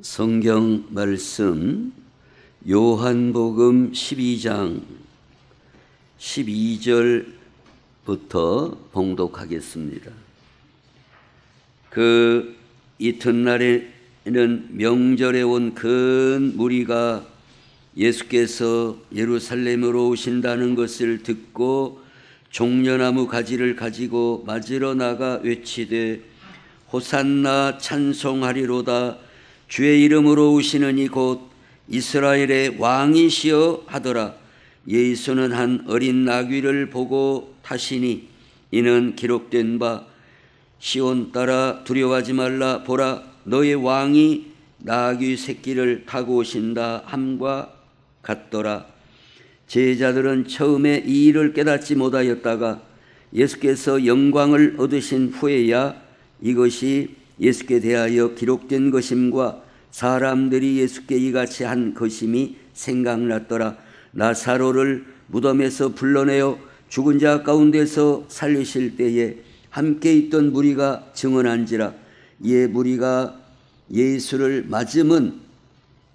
성경 말씀 요한복음 12장 12절부터 봉독하겠습니다. 그 이튿날에는 명절에 온 큰 무리가 예수께서 예루살렘으로 오신다는 것을 듣고 종려나무 가지를 가지고 맞으러 나가 외치되 호산나 찬송하리로다. 주의 이름으로 오시는 이곳 이스라엘의 왕이시여 하더라. 예수는 한 어린 나귀를 보고 타시니 이는 기록된 바 시온 딸아 두려워하지 말라. 보라 너의 왕이 나귀 새끼를 타고 오신다 함과 같더라. 제자들은 처음에 이 일을 깨닫지 못하였다가 예수께서 영광을 얻으신 후에야 이것이 예수께 대하여 기록된 것임과 사람들이 예수께 이같이 한 것임이 생각났더라. 나사로를 무덤에서 불러내어 죽은 자 가운데서 살리실 때에 함께 있던 무리가 증언한지라. 이에 무리가 예수를 맞음은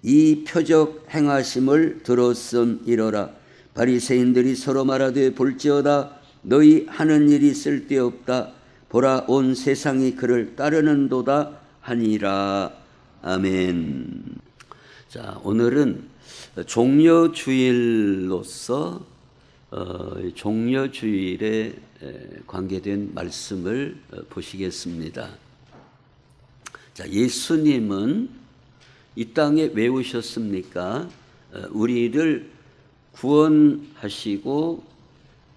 이 표적 행하심을 들었음이러라. 바리새인들이 서로 말하되 볼지어다 너희 하는 일이 쓸데없다. 보라 온 세상이 그를 따르는도다 하니라. 아멘. 자, 오늘은 종려주일로서 종려주일에 관계된 말씀을 보시겠습니다. 자, 예수님은 이 땅에 왜 오셨습니까? 우리를 구원하시고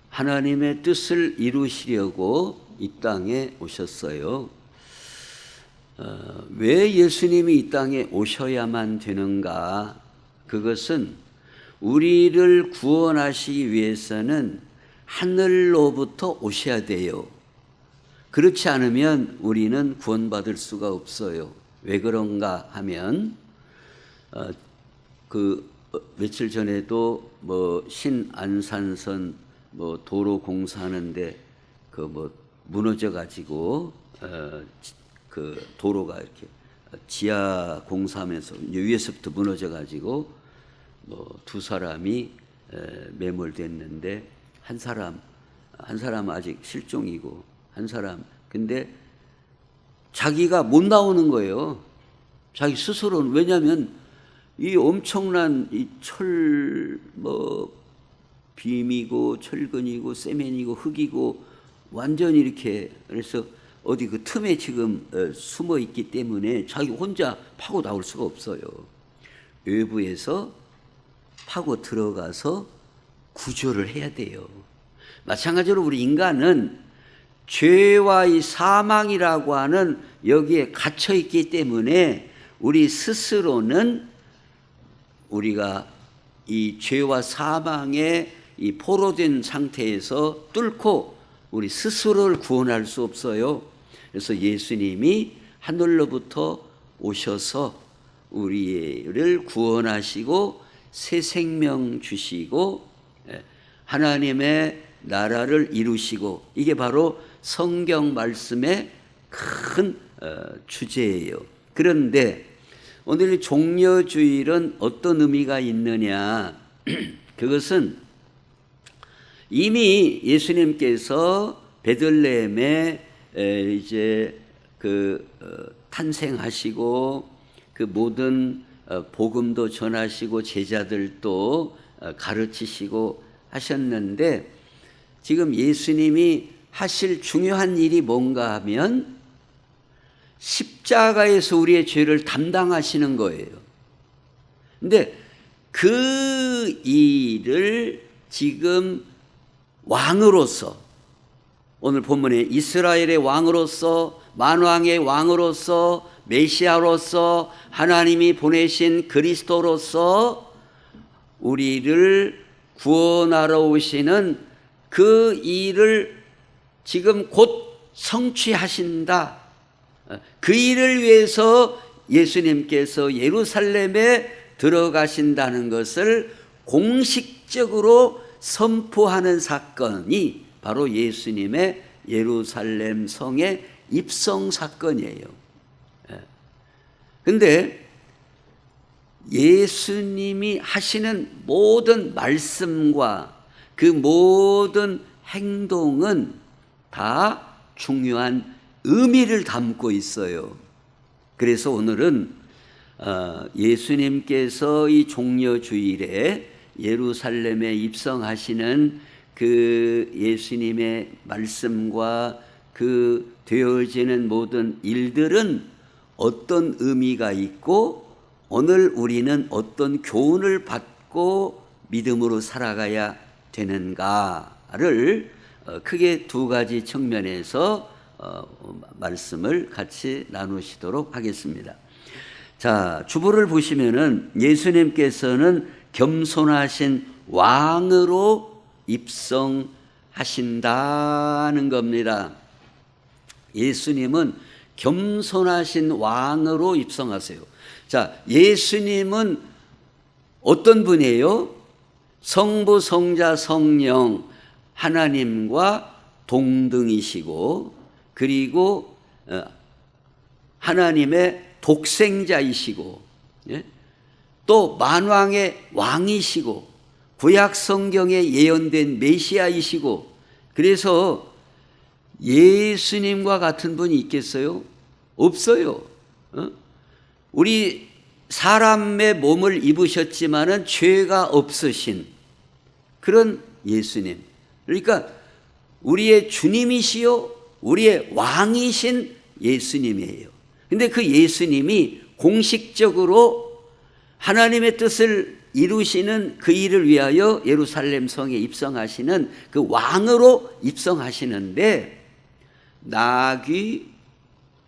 하나님의 뜻을 이루시려고 이 땅에 오셨어요. 왜 예수님이 이 땅에 오셔야만 되는가? 그것은 우리를 구원하시기 위해서는 하늘로부터 오셔야 돼요. 그렇지 않으면 우리는 구원받을 수가 없어요. 왜 그런가 하면 며칠 전에도 신안산선 도로 공사하는데 무너져 가지고 그 도로가 이렇게 지하 공사하면서 위에서부터 무너져 가지고 두 사람이 매몰됐는데 한 사람 아직 실종이고 한 사람 근데 자기가 못 나오는 거예요. 자기 스스로는. 왜냐하면 이 엄청난 이 빔이고 철근이고 세멘이고 흙이고 완전히 이렇게 그래서 어디 그 틈에 지금 숨어 있기 때문에 자기 혼자 파고 나올 수가 없어요. 외부에서 파고 들어가서 구조를 해야 돼요. 마찬가지로 우리 인간은 죄와 이 사망이라고 하는 여기에 갇혀 있기 때문에 우리 스스로는 우리가 이 죄와 사망에 이 포로된 상태에서 뚫고 우리 스스로를 구원할 수 없어요. 그래서 예수님이 하늘로부터 오셔서 우리를 구원하시고 새 생명 주시고 하나님의 나라를 이루시고 이게 바로 성경 말씀의 큰 주제예요. 그런데 오늘 종려주일은 어떤 의미가 있느냐? 그것은 이미 예수님께서 베들레헴에 이제 탄생하시고 그 모든 복음도 전하시고 제자들도 가르치시고 하셨는데 지금 예수님이 하실 중요한 일이 뭔가 하면 십자가에서 우리의 죄를 담당하시는 거예요. 근데 그 일을 지금 왕으로서 오늘 본문에 이스라엘의 왕으로서 만왕의 왕으로서 메시아로서 하나님이 보내신 그리스도로서 우리를 구원하러 오시는 그 일을 지금 곧 성취하신다. 그 일을 위해서 예수님께서 예루살렘에 들어가신다는 것을 공식적으로 선포하는 사건이 바로 예수님의 예루살렘 성의 입성 사건이에요. 그런데 예수님이 하시는 모든 말씀과 그 모든 행동은 다 중요한 의미를 담고 있어요. 그래서 오늘은 예수님께서 이 종려주일에 예루살렘에 입성하시는 그 예수님의 말씀과 그 되어지는 모든 일들은 어떤 의미가 있고 오늘 우리는 어떤 교훈을 받고 믿음으로 살아가야 되는가를 크게 두 가지 측면에서 말씀을 같이 나누시도록 하겠습니다. 자, 주보를 보시면은 예수님께서는 겸손하신 왕으로 입성하신다는 겁니다. 예수님은 겸손하신 왕으로 입성하세요. 자, 예수님은 어떤 분이에요? 성부, 성자, 성령 하나님과 동등이시고 그리고 하나님의 독생자이시고 또 만왕의 왕이시고 구약 성경에 예언된 메시아이시고 그래서 예수님과 같은 분이 있겠어요? 없어요. 우리 사람의 몸을 입으셨지만은 죄가 없으신 그런 예수님. 그러니까 우리의 주님이시요 우리의 왕이신 예수님이에요. 근데 그 예수님이 공식적으로 하나님의 뜻을 이루시는 그 일을 위하여 예루살렘 성에 입성하시는 그 왕으로 입성하시는데 나귀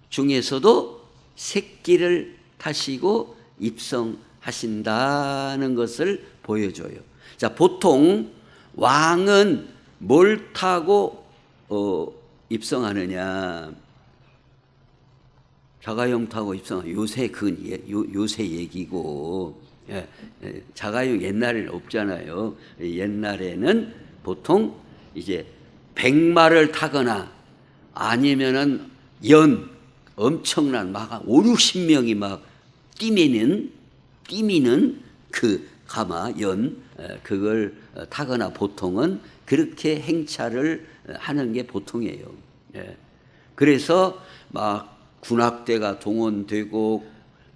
중에서도 새끼를 타시고 입성하신다는 것을 보여줘요. 자, 보통 왕은 뭘 타고 입성하느냐? 자가용 타고 입성하는 요새 요새 얘기고 자가용 옛날에는 없잖아요. 옛날에는 보통 이제 백마를 타거나 아니면은 엄청난 막 5, 60명이 막 뛰미는 그 가마 그걸 타거나 보통은 그렇게 행차를 하는 게 보통이에요. 그래서 막 군악대가 동원되고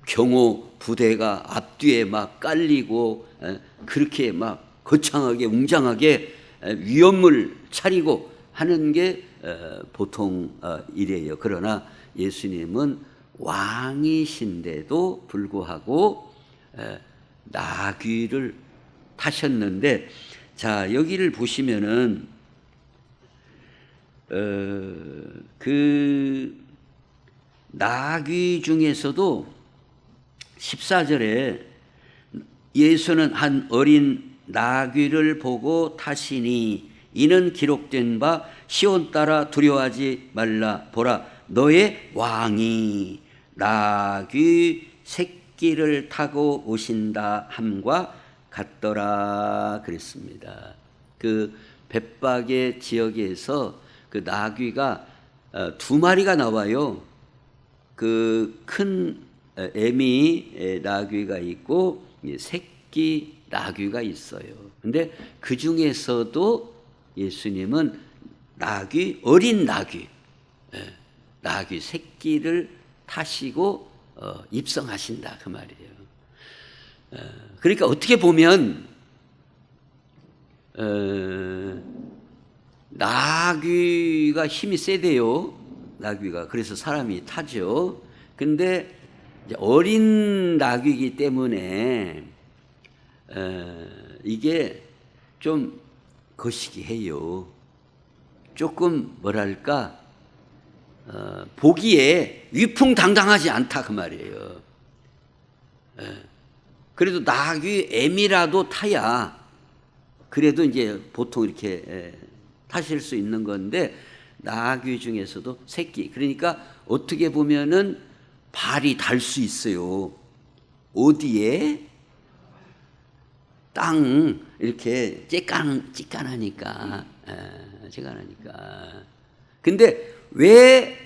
경호 부대가 앞뒤에 막 깔리고 그렇게 막 거창하게 웅장하게 위엄을 차리고 하는 게 보통 이래요. 그러나 예수님은 왕이신데도 불구하고 나귀를 타셨는데 자, 여기를 보시면은 그 나귀 중에서도 14절에 예수는 한 어린 나귀를 보고 타시니 이는 기록된 바 시온 따라 두려워하지 말라 보라 너의 왕이 나귀 새끼를 타고 오신다 함과 같더라 그랬습니다. 그 벳박의 지역에서 그 나귀가 두 마리가 나와요. 그 큰 애미 나귀가 있고 새끼 나귀가 있어요. 근데 그 중에서도 예수님은 어린 나귀 새끼를 타시고 입성하신다 그 말이에요. 그러니까 어떻게 보면 나귀가 힘이 세대요. 나귀가 그래서 사람이 타죠. 근데 어린 나귀이기 때문에 이게 좀 거시기해요. 조금 뭐랄까 보기에 위풍당당하지 않다 그 말이에요. 그래도 나귀 애미라도 타야 그래도 이제 보통 이렇게 타실 수 있는 건데 나귀 중에서도 새끼 그러니까 어떻게 보면은 발이 달 수 있어요. 어디에? 땅 이렇게 찌깐하니까 근데 왜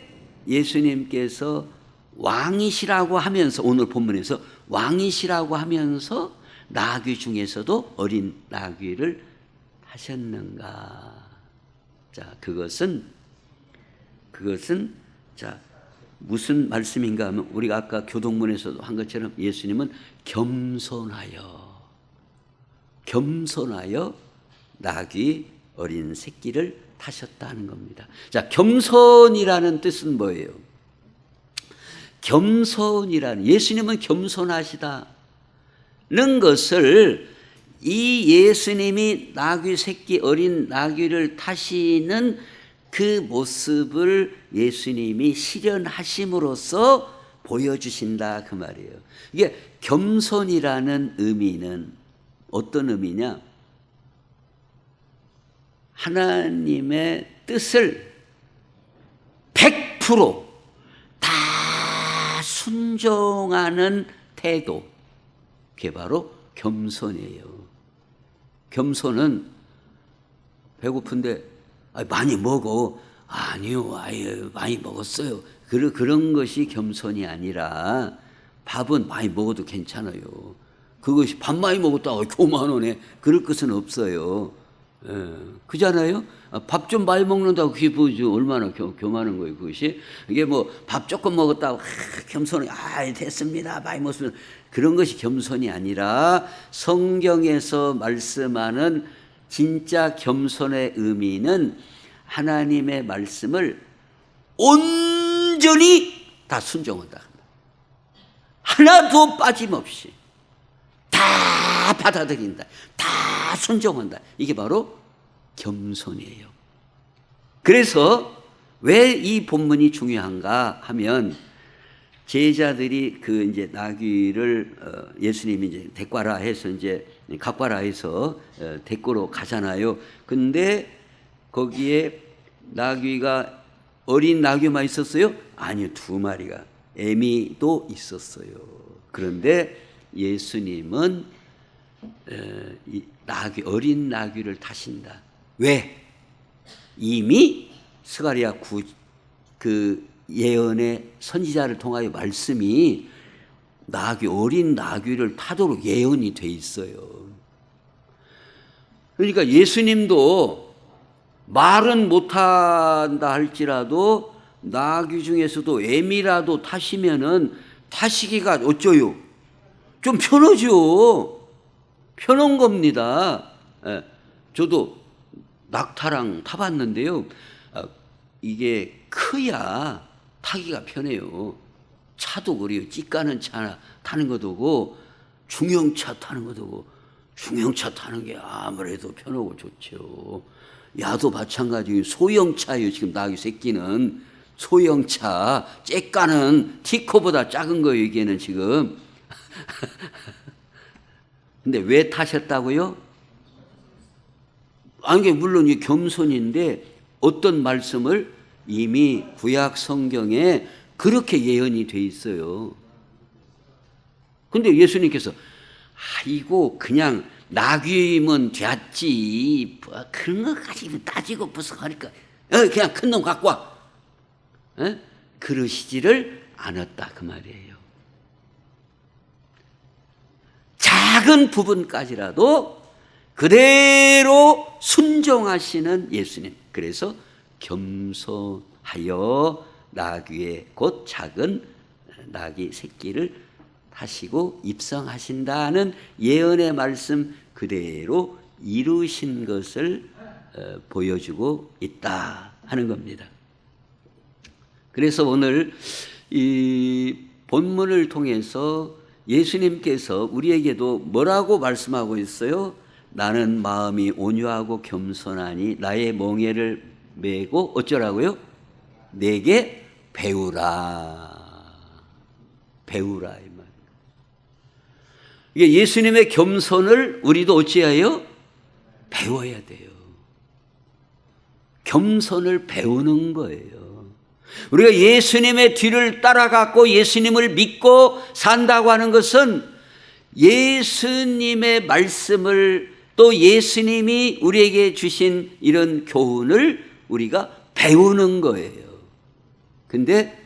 예수님께서 왕이시라고 하면서, 오늘 본문에서 왕이시라고 하면서 나귀 중에서도 어린 나귀를 하셨는가? 자, 그것은 자, 무슨 말씀인가 하면, 우리가 아까 교동문에서도 한 것처럼 예수님은 겸손하여 나귀 어린 새끼를 타셨다는 겁니다. 자, 겸손이라는 뜻은 뭐예요? 예수님은 겸손하시다는 것을, 이 예수님이 나귀 새끼 어린 나귀를 타시는 그 모습을 예수님이 실현하심으로써 보여주신다, 그 말이에요. 이게 겸손이라는 의미는 어떤 의미냐? 하나님의 뜻을 100% 다 순종하는 태도, 그게 바로 겸손이에요. 겸손은 배고픈데 많이 먹어. 아니요, 아예 많이 먹었어요. 그런 것이 겸손이 아니라, 밥은 많이 먹어도 괜찮아요. 그것이 밥 많이 먹었다고 교만하네, 그럴 것은 없어요. 그잖아요. 밥 좀 많이 먹는다고 그게 뭐죠? 얼마나 교만한 거예요, 그것이. 이게 뭐 밥 조금 먹었다고 겸손히 됐습니다, 많이 먹었으면, 그런 것이 겸손이 아니라, 성경에서 말씀하는 진짜 겸손의 의미는 하나님의 말씀을 온전히 다 순종한다. 하나도 빠짐없이 다 받아들인다, 다 순종한다. 이게 바로 겸손이에요. 그래서 왜 이 본문이 중요한가 하면, 제자들이 그 이제 나귀를 예수님이 이제 데리고라 해서 이제 갖고라 해서 데리고 가잖아요. 근데 거기에 나귀가, 어린 나귀만 있었어요? 아니요, 2마리가 애미도 있었어요. 그런데 예수님은 어린 나귀를 타신다. 왜? 이미 스가랴 그 예언의 선지자를 통하여 말씀이 어린 나귀를 타도록 예언이 돼 있어요. 그러니까 예수님도 말은 못한다 할지라도 나귀 중에서도 애미라도 타시면은 타시기가 어쩌요? 좀 편하죠. 편한 겁니다. 저도 낙타랑 타봤는데요. 이게 커야 타기가 편해요. 차도 그래요. 찌까는 차 타는 것도 고 중형차 타는 것도 고, 중형차 타는 게 아무래도 편하고 좋죠. 야도 마찬가지예요. 소형차예요. 지금 나귀 새끼는 소형차, 째까는 티코보다 작은 거예요, 이게는 지금. 근데 왜 타셨다고요? 아니, 물론 이 겸손인데, 어떤 말씀을 이미 구약 성경에 그렇게 예언이 돼 있어요. 근데 예수님께서 이거 그냥 나귀면 됐지, 뭐 그런 거 가지고 따지고 무슨 하니까 그냥 큰 놈 갖고 와, 그러시지를 않았다, 그 말이에요. 작은 부분까지라도 그대로 순종하시는 예수님. 그래서 겸손하여 나귀의 곧 작은 나귀 새끼를 타시고 입성하신다는 예언의 말씀 그대로 이루신 것을 보여주고 있다 하는 겁니다. 그래서 오늘 이 본문을 통해서 예수님께서 우리에게도 뭐라고 말씀하고 있어요? 나는 마음이 온유하고 겸손하니 나의 멍에를 메고 어쩌라고요? 내게 배우라. 배우라, 이 말. 이게 예수님의 겸손을 우리도 어찌해요? 배워야 돼요. 겸손을 배우는 거예요. 우리가 예수님의 뒤를 따라가고 예수님을 믿고 산다고 하는 것은 예수님의 말씀을, 또 예수님이 우리에게 주신 이런 교훈을 우리가 배우는 거예요. 근데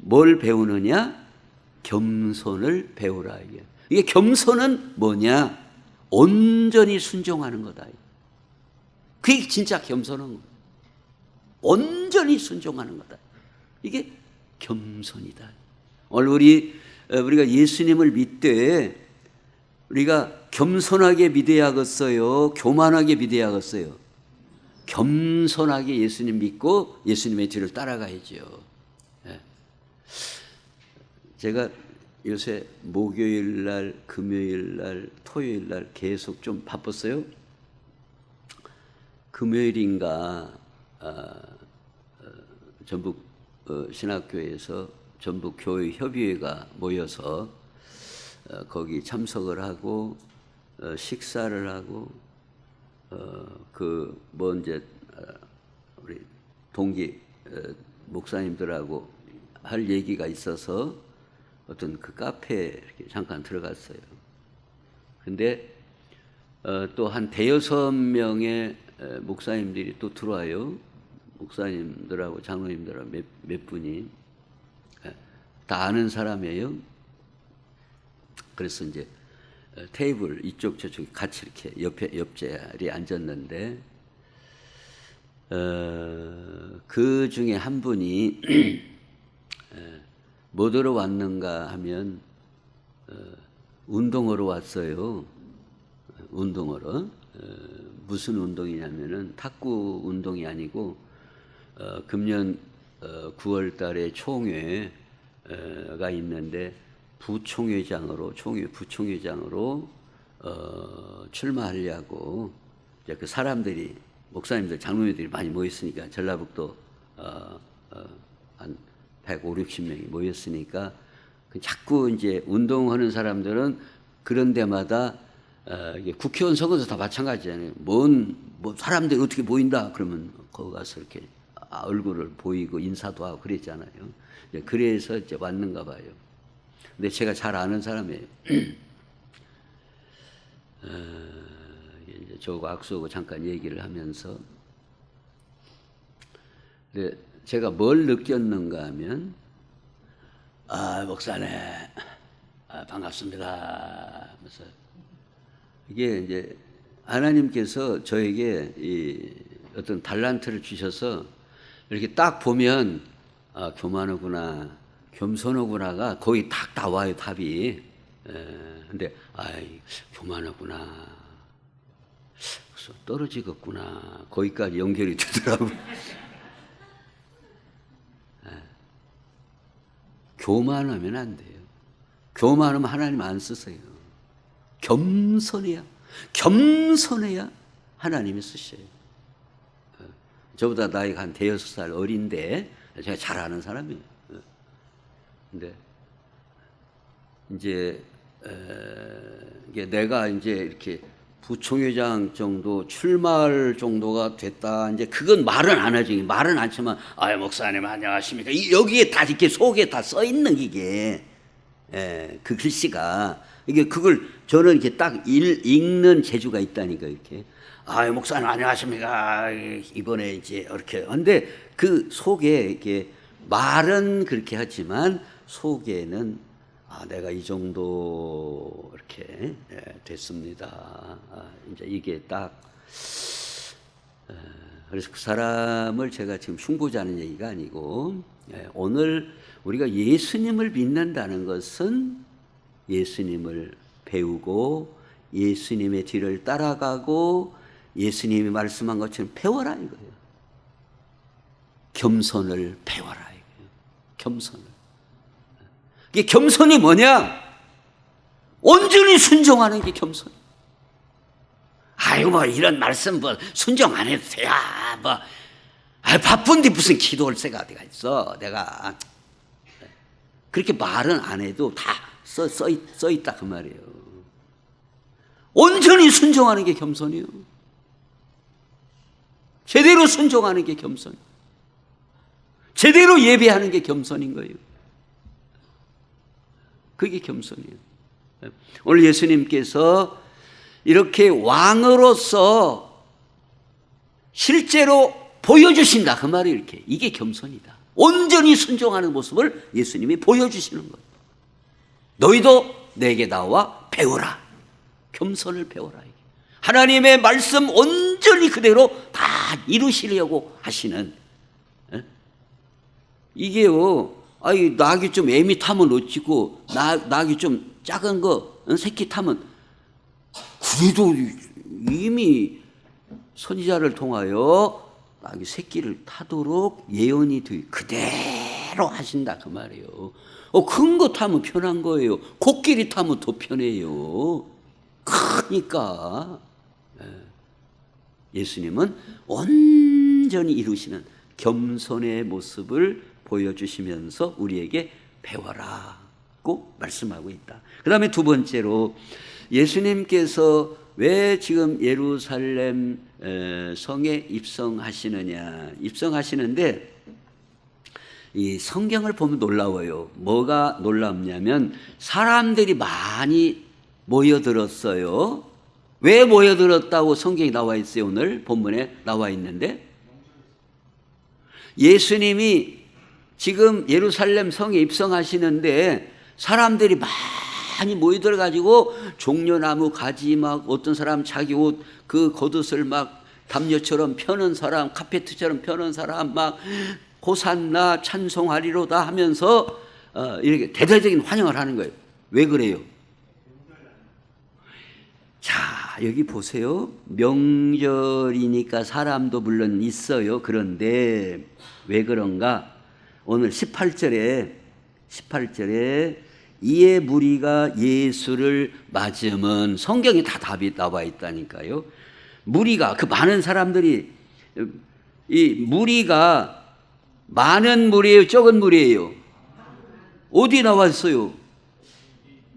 뭘 배우느냐? 겸손을 배우라. 이게 겸손은 뭐냐? 온전히 순종하는 거다. 그게 진짜 겸손한 거야. 온전히 순종하는 거다. 이게 겸손이다. 오늘 우리가 예수님을 믿되 우리가 겸손하게 믿어야겠어요? 교만하게 믿어야겠어요? 겸손하게 예수님 믿고 예수님의 뒤를 따라가야죠. 제가 요새 목요일 날, 금요일 날, 토요일 날 계속 좀 바빴어요. 금요일인가 전북 신학교에서 전북 교회 협의회가 모여서 거기 참석을 하고 식사를 하고 이제 우리 동기 목사님들하고 할 얘기가 있어서 어떤 그 카페에 이렇게 잠깐 들어갔어요. 근데 또 한 대여섯 명의 목사님들이 또 들어와요. 목사님들하고 장로님들하고 몇 분이 다 아는 사람이에요. 그래서 이제 테이블 이쪽 저쪽 같이 이렇게 옆자리에 앉았는데 그 중에 한 분이 뭐 들어 왔는가 하면 운동하러 왔어요. 운동하러. 무슨 운동이냐면은 탁구 운동이 아니고 금년 9월 달에 총회가 있는데 부총회장으로 출마하려고 이제 그 사람들이 목사님들 장로님들이 많이 모였으니까 전라북도 한 150, 60명이 모였으니까 자꾸 이제 운동하는 사람들은 그런 데마다 이게 국회의원 선거도 다 마찬가지잖아요. 뭐 사람들이 어떻게 모인다 그러면 거기 가서 이렇게 얼굴을 보이고 인사도 하고 그랬잖아요. 그래서 이제 왔는가 봐요. 근데 제가 잘 아는 사람이에요. 이제 저하고 악수하고 잠깐 얘기를 하면서 근데 제가 뭘 느꼈는가 하면 목사님 반갑습니다 하면서 이게 이제 하나님께서 저에게 이 어떤 달란트를 주셔서 이렇게 딱 보면 교만하구나 겸손하구나가 거의 딱 나와요 답이. 근데 교만하구나 떨어지겠구나 거기까지 연결이 되더라고요. 교만하면 안 돼요. 교만하면 하나님 안 쓰세요. 겸손해야 하나님이 쓰셔요. 저보다 나이가 한 대여섯 살 어린데 제가 잘 아는 사람이에요. 근데 이제 이게 내가 이제 이렇게 부총회장 정도 출마할 정도가 됐다. 이제 그건 말은 안 하지. 말은 않지만 목사님 안녕하십니까. 여기에 다 이렇게 속에 다 써 있는 이게 그 글씨가 이게 그걸 저는 이렇게 딱 읽는 재주가 있다니까 이렇게. 목사님 안녕하십니까. 이번에 이제 이렇게. 근데 그 속에 이렇게 말은 그렇게 하지만 속에는 내가 이 정도 이렇게 됐습니다. 이제 이게 딱 그래서 그 사람을 제가 지금 흉보자는 얘기가 아니고 오늘 우리가 예수님을 믿는다는 것은 예수님을 배우고 예수님의 뒤를 따라가고 예수님이 말씀한 것처럼 배워라 이거예요. 겸손을 배워라 이거예요. 겸손을. 이게 겸손이 뭐냐? 온전히 순종하는 게 겸손. 이런 말씀 순종 안 해도 돼야 바쁜데 무슨 기도할 새가 어디가 있어. 내가 그렇게 말은 안 해도 다 써 있다 그 말이에요. 온전히 순종하는 게 겸손이에요. 제대로 순종하는 게 겸손. 제대로 예배하는 게 겸손인 거예요. 그게 겸손이에요. 오늘 예수님께서 이렇게 왕으로서 실제로 보여주신다 그 말이 이렇게 이게 겸손이다. 온전히 순종하는 모습을 예수님이 보여주시는 거예요. 너희도 내게 나와 배우라. 겸손을 배우라. 하나님의 말씀 온전히 그대로 다 이루시려고 하시는, 이게요, 낙이 좀 애미 타면 어찌고, 낙이 좀 작은 거, 새끼 타면, 그래도 이미 선지자를 통하여 낙이 새끼를 타도록 예언이 그대로 하신다 그 말이에요. 큰 거 타면 편한 거예요. 코끼리 타면 더 편해요. 크니까. 예수님은 온전히 이루시는 겸손의 모습을 보여주시면서 우리에게 배워라고 말씀하고 있다. 그 다음에 두 번째로 예수님께서 왜 지금 예루살렘 성에 입성하시는데 이 성경을 보면 놀라워요. 뭐가 놀랍냐면 사람들이 많이 모여들었어요. 왜 모여들었다고 성경이 나와 있어요? 오늘 본문에 나와 있는데 예수님이 지금 예루살렘 성에 입성하시는데 사람들이 많이 모여들어 가지고 종려나무 가지 막 어떤 사람 자기 옷 그 겉옷을 막 담요처럼 펴는 사람, 카페트처럼 펴는 사람 막 호산나 찬송하리로다 하면서 이렇게 대대적인 환영을 하는 거예요. 왜 그래요? 자, 여기 보세요. 명절이니까 사람도 물론 있어요. 그런데 왜 그런가? 오늘 18절에 이에 무리가 예수를 맞으면 성경에 다 답이 나와 있다니까요. 무리가 그 많은 사람들이 이 무리가 많은 무리예요, 적은 무리예요? 어디 나와 있어요?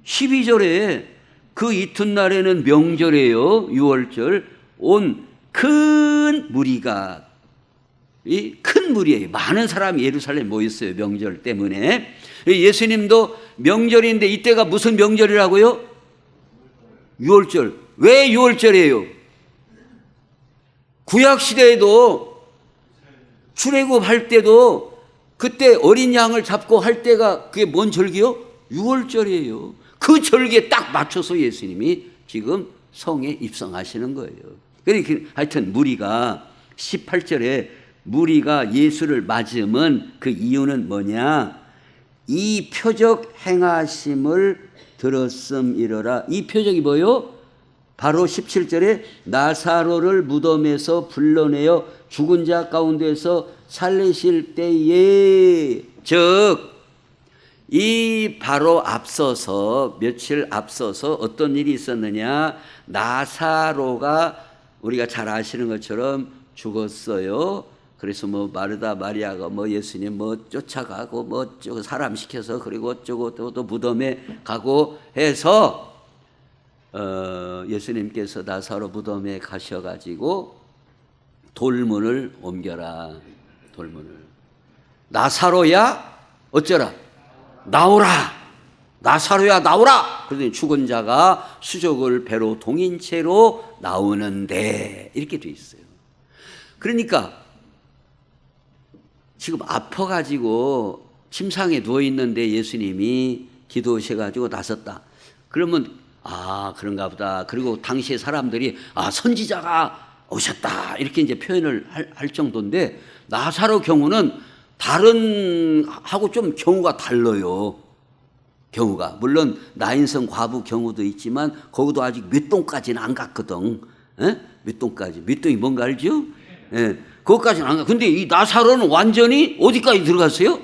12절에 그 이튿날에는 명절이에요. 6월절 온 큰 무리가 이 큰 무리예요. 많은 사람이 예루살렘에 모였어요. 명절 때문에. 예수님도 명절인데 이때가 무슨 명절이라고요? 6월절. 왜 6월절이에요? 구약시대에도 출애굽할 때도 그때 어린 양을 잡고 할 때가 그게 뭔 절기요? 6월절이에요. 그 절기에 딱 맞춰서 예수님이 지금 성에 입성하시는 거예요. 그러니까 하여튼 무리가 18절에 무리가 예수를 맞으면 그 이유는 뭐냐? 이 표적 행하심을 들었음이러라. 이 표적이 뭐요? 바로 17절에 나사로를 무덤에서 불러내어 죽은 자 가운데서 살리실 때에, 즉 이 바로 앞서서 며칠 앞서서 어떤 일이 있었느냐? 나사로가 우리가 잘 아시는 것처럼 죽었어요. 그래서 뭐 마르다 마리아가 뭐 예수님 뭐 쫓아가고 뭐 어쩌고 사람 시켜서 그리고 어쩌고 또 무덤에 가고 해서 예수님께서 나사로 무덤에 가셔가지고 돌문을 옮겨라. 돌문을. 나사로야 어쩌라? 나오라. 나사로야 나오라. 그러더니 죽은 자가 수족을 배로 동인 채로 나오는데 이렇게 돼 있어요. 그러니까 지금 아파가지고 침상에 누워있는데 예수님이 기도하셔가지고 나섰다. 그러면 그런가 보다. 그리고 당시에 사람들이 선지자가 오셨다 이렇게 이제 표현을 할 정도인데 나사로 경우는 다른 하고 좀 경우가 달라요. 경우가 물론 나인성 과부 경우도 있지만 거기도 아직 몇 동까지는 안 갔거든. 몇 동까지? 몇 동이 뭔가 알죠? 거기까지는 안 가. 근데 이 나사로는 완전히 어디까지 들어갔어요?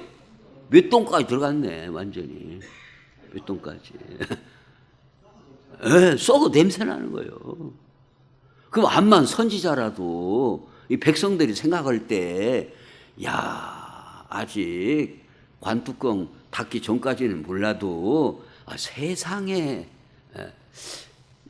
몇 동까지 들어갔네. 완전히 몇 동까지. 썩어 냄새 나는 거예요. 그럼 암만 선지자라도 이 백성들이 생각할 때, 아직 관뚜껑 닫기 전까지는 몰라도 세상에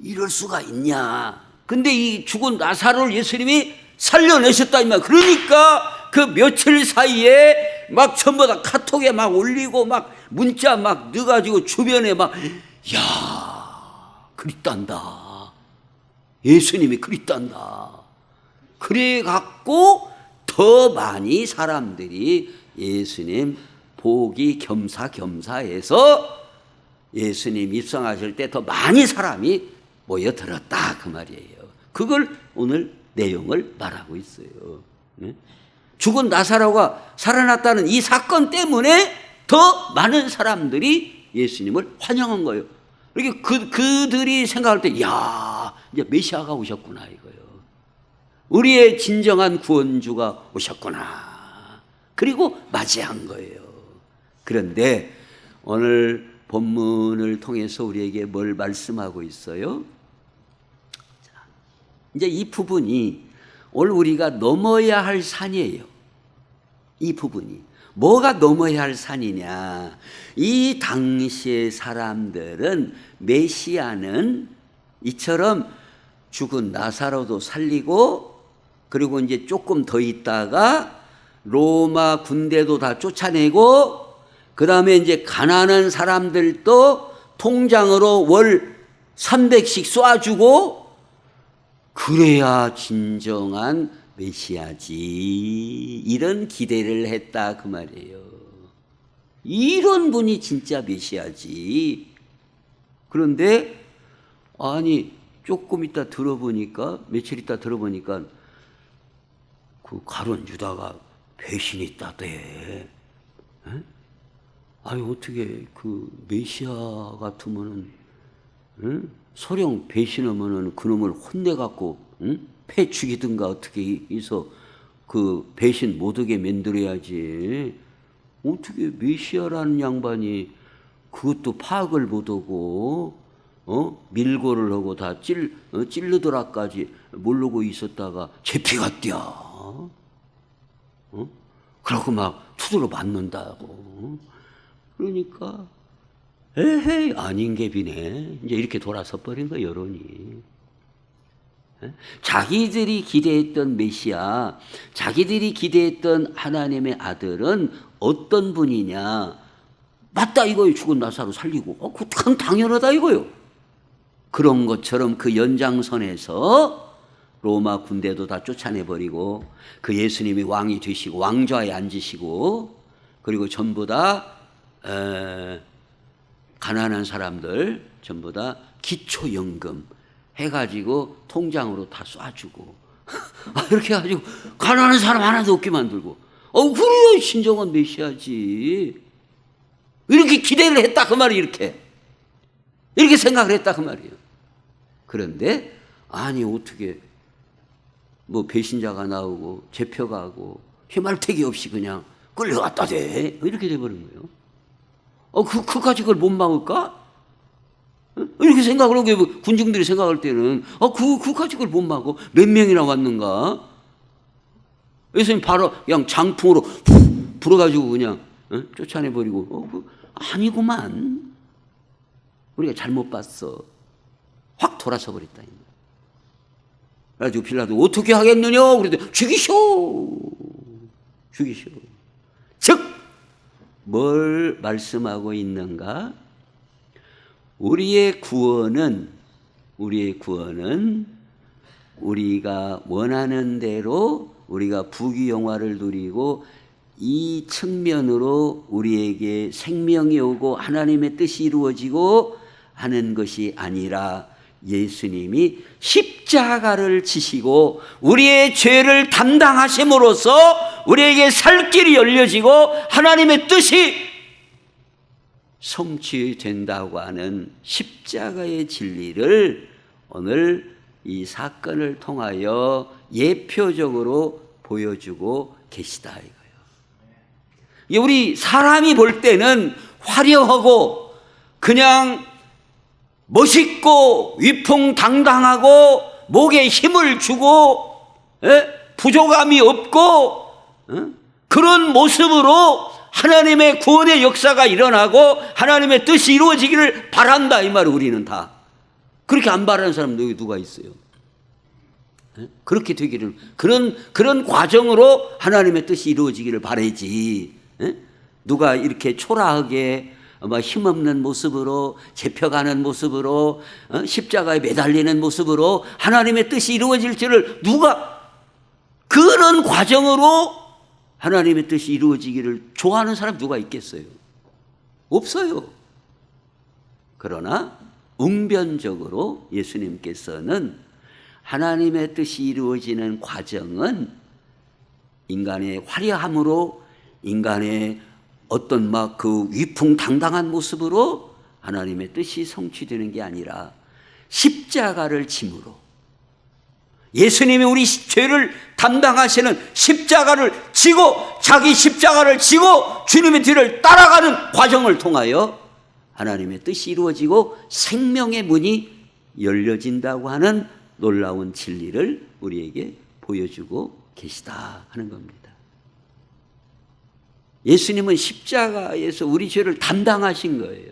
이럴 수가 있냐. 근데 이 죽은 나사로를 예수님이 살려내셨다 이 말. 그러니까 그 며칠 사이에 막 전부 다 카톡에 막 올리고 막 문자 막 넣어가지고 주변에 막 그립단다. 예수님이 그립단다. 그래 갖고 더 많이 사람들이 예수님 보기 겸사겸사해서 예수님 입성하실 때 더 많이 사람이 모여들었다 그 말이에요. 그걸 오늘 내용을 말하고 있어요. 죽은 나사로가 살아났다는 이 사건 때문에 더 많은 사람들이 예수님을 환영한 거예요. 이렇게 그들이 생각할 때, 야, 이제 메시아가 오셨구나 이거요. 우리의 진정한 구원주가 오셨구나. 그리고 맞이한 거예요. 그런데 오늘 본문을 통해서 우리에게 뭘 말씀하고 있어요? 이제 이 부분이 오늘 우리가 넘어야 할 산이에요. 이 부분이. 뭐가 넘어야 할 산이냐. 이 당시의 사람들은 메시아는 이처럼 죽은 나사로도 살리고 그리고 이제 조금 더 있다가 로마 군대도 다 쫓아내고 그 다음에 이제 가난한 사람들도 통장으로 월 300씩 쏴주고 그래야 진정한 메시아지. 이런 기대를 했다 그 말이에요. 이런 분이 진짜 메시아지. 그런데 아니 조금 있다 들어보니까 며칠 있다 들어보니까 그 가룟 유다가 배신했다대. 아니 어떻게 그 메시아 같으면은 소령 배신하면은 그놈을 혼내갖고 패 죽이든가 어떻게 해서 그 배신 못하게 만들어야지. 어떻게 메시아라는 양반이 그것도 파악을 못하고 밀고를 하고 다 찔르더라까지 모르고 있었다가 제피가 뛰어. 그러고 막 투드러 맞는다고. 그러니까 에헤이 아닌 게 비네. 이제 이렇게 돌아서 버린 거 여론이. 자기들이 기대했던 메시아, 자기들이 기대했던 하나님의 아들은 어떤 분이냐. 맞다 이거요. 죽은 나사로 살리고. 그건 당연하다 이거요. 그런 것처럼 그 연장선에서 로마 군대도 다 쫓아내버리고 그 예수님이 왕이 되시고 왕좌에 앉으시고 그리고 전부 다 가난한 사람들 전부 다 기초연금 해가지고 통장으로 다 쏴주고 이렇게 해가지고 가난한 사람 하나도 없게 만들고 그래요 진정한 메시아지. 이렇게 기대를 했다 그 말이 이렇게 생각을 했다 그 말이에요. 그런데 아니 어떻게 뭐 배신자가 나오고 제표가고 희말택이 없이 그냥 끌려갔다 돼 이렇게 돼버린 거예요. 그까지 그걸 못 막을까? 이렇게 생각을 하고 군중들이 생각할 때는 그까지 그걸 못 막어. 몇 명이나 왔는가? 예수님 바로 그냥 장풍으로 훅 불어가지고 그냥 쫓아내버리고 아니구만. 우리가 잘못 봤어. 확 돌아서 버렸다. 그래가지고 빌라도 어떻게 하겠느냐? 그랬더니 죽이쇼. 즉 뭘 말씀하고 있는가? 우리의 구원은 우리가 원하는 대로 우리가 부귀영화를 누리고 이 측면으로 우리에게 생명이 오고 하나님의 뜻이 이루어지고 하는 것이 아니라 예수님이 십자가를 지시고 우리의 죄를 담당하심으로써 우리에게 살 길이 열려지고 하나님의 뜻이 성취된다고 하는 십자가의 진리를 오늘 이 사건을 통하여 예표적으로 보여주고 계시다 이거예요. 우리 사람이 볼 때는 화려하고 그냥 멋있고 위풍당당하고 목에 힘을 주고 부족함이 없고 그런 모습으로 하나님의 구원의 역사가 일어나고 하나님의 뜻이 이루어지기를 바란다 이 말을 우리는 다. 그렇게 안 바라는 사람 누가 있어요? 그렇게 되기를 그런 과정으로 하나님의 뜻이 이루어지기를 바라지. 누가 이렇게 초라하게 힘없는 모습으로 잡혀가는 모습으로 십자가에 매달리는 모습으로 하나님의 뜻이 이루어질 줄을 누가 그런 과정으로 하나님의 뜻이 이루어지기를 좋아하는 사람 누가 있겠어요? 없어요. 그러나 웅변적으로 예수님께서는 하나님의 뜻이 이루어지는 과정은 인간의 화려함으로, 인간의 어떤 막 그 위풍당당한 모습으로 하나님의 뜻이 성취되는 게 아니라 십자가를 짐으로, 예수님이 우리 죄를 담당하시는 십자가를 지고, 자기 십자가를 지고 주님의 뒤를 따라가는 과정을 통하여 하나님의 뜻이 이루어지고 생명의 문이 열려진다고 하는 놀라운 진리를 우리에게 보여주고 계시다 하는 겁니다. 예수님은 십자가에서 우리 죄를 담당하신 거예요.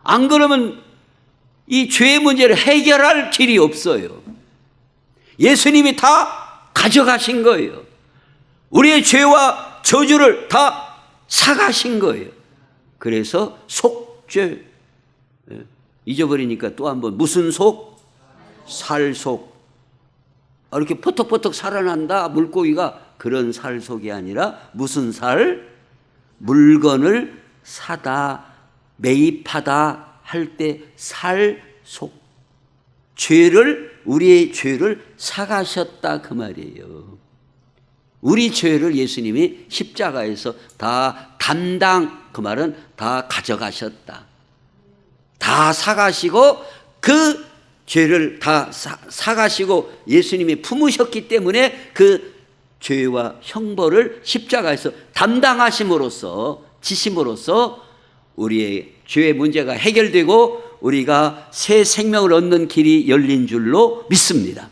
안 그러면 이 죄의 문제를 해결할 길이 없어요. 예수님이 다 가져가신 거예요. 우리의 죄와 저주를 다 사가신 거예요. 그래서 속죄, 잊어버리니까 또 한번, 무슨 속? 살속. 이렇게 퍼덕퍼덕 살아난다 물고기가, 그런 살속이 아니라 무슨 살? 물건을 사다, 매입하다 할 때 살속. 우리의 죄를 사가셨다 그 말이에요. 우리 죄를 예수님이 십자가에서 다 담당, 그 말은 다 가져가셨다. 다 사가시고, 그 죄를 다 사가시고 예수님이 품으셨기 때문에 그 죄와 형벌을 십자가에서 담당하심으로써, 지심으로써 우리의 죄의 문제가 해결되고 우리가 새 생명을 얻는 길이 열린 줄로 믿습니다.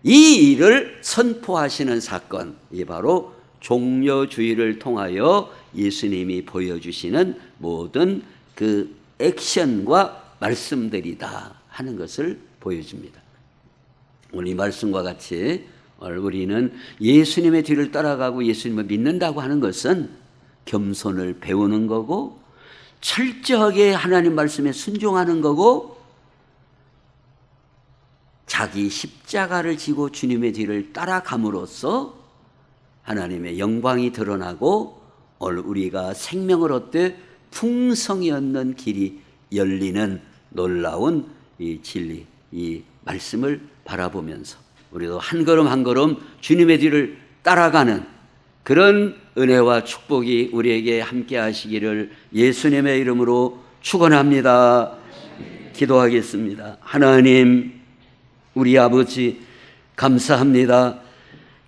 이 일을 선포하시는 사건, 이게 바로 종려주의를 통하여 예수님이 보여주시는 모든 그 액션과 말씀들이다 하는 것을 보여줍니다. 오늘 이 말씀과 같이 우리는 예수님의 뒤를 따라가고 예수님을 믿는다고 하는 것은 겸손을 배우는 거고, 철저하게 하나님 말씀에 순종하는 거고, 자기 십자가를 지고 주님의 뒤를 따라감으로써 하나님의 영광이 드러나고 우리가 생명을 얻되 풍성히 얻는 길이 열리는 놀라운 이 진리, 이 말씀을 바라보면서 우리도 한 걸음 한 걸음 주님의 뒤를 따라가는 그런 은혜와 축복이 우리에게 함께 하시기를 예수님의 이름으로 축원합니다. 기도하겠습니다. 하나님, 우리 아버지 감사합니다.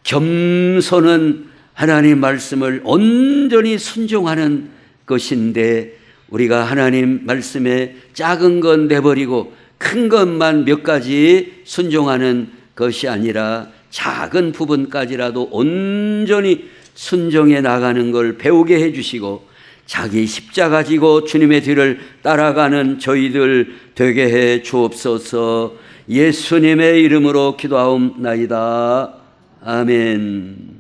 겸손은 하나님 말씀을 온전히 순종하는 것인데, 우리가 하나님 말씀에 작은 건 내버리고 큰 것만 몇 가지 순종하는 것이 아니라 작은 부분까지라도 온전히 순종해 나가는 걸 배우게 해주시고, 자기 십자가 지고 주님의 뒤를 따라가는 저희들 되게 해 주옵소서. 예수님의 이름으로 기도하옵나이다. 아멘.